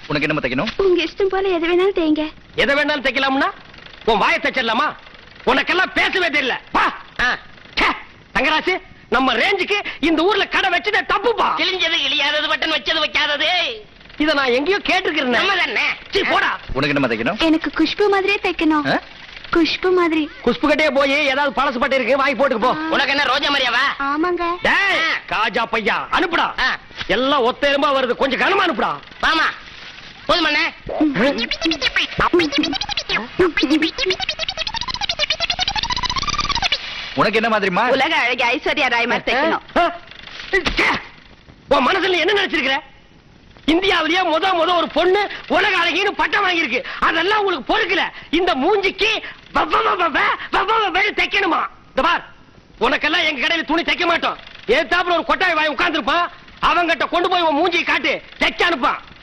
உனக்கு என்ன தைக்கணும்? உங்க இஷ்டம் போல எது வேணாலும் தேய்ங்க. எதை வேணாலும் தைக்கலாம்னா உன் வாயை தைச்சிடலாமா? உனக்கெல்லாம் பேசவே தெரியல. தங்கராசு, நம்ம ரேஞ்சுக்கு இந்த ஊர்ல கடை வச்சதே தப்புப்பா. கிழிஞ்சது கிழியாதது, பட்டன் வச்சது வைக்காதது. இத நான் எங்கேயோ கேட்டிருக்கிறேன். போடா. உனக்கு என்ன தைக்கணும்? எனக்கு குஷ்பு மாதிரியே தைக்கணும். குஷ்பு மாதிரி. குஷ்பு கட்டே போய் ஏதாவது பழசு பட்டு இருக்கு வாங்கி போட்டுக்கு போ. உனக்கு என்ன ரோஜா மரியாவா? ஆமாங்க. காஜா பையா அனுப்புடா. எல்லாம் ஒத்த எறும்பா வருது, கொஞ்சம் கனமா அனுப்புடா. வாமா போதுமண்ணே. உனக்கு என்ன மாதிரிமா? உலக அழகி ஐஸ்வர்யா ராய் மாதிரி தைக்கணும். உன் மனசுல என்ன நினைச்சிருக்கிற? இந்தியாவிலேயே முத ஒரு பொண்ணு உலக அழகின்னு பட்டம் வாங்கியிருக்கு. அதெல்லாம் உங்களுக்கு பொறுக்கல. இந்த மூஞ்சிக்கு தைக்கணுமா? இந்த பார், உனக்கெல்லாம் எங்க கடையில துணி தைக்க மாட்டோம். ஏத்தாப்புல ஒரு கொட்டாய் வாங்கி உட்கார்ந்துருப்பான். அவங்கிட்ட கொண்டு போய் உன் மூஞ்சியை காட்டு, தைக்க அனுப்பான்.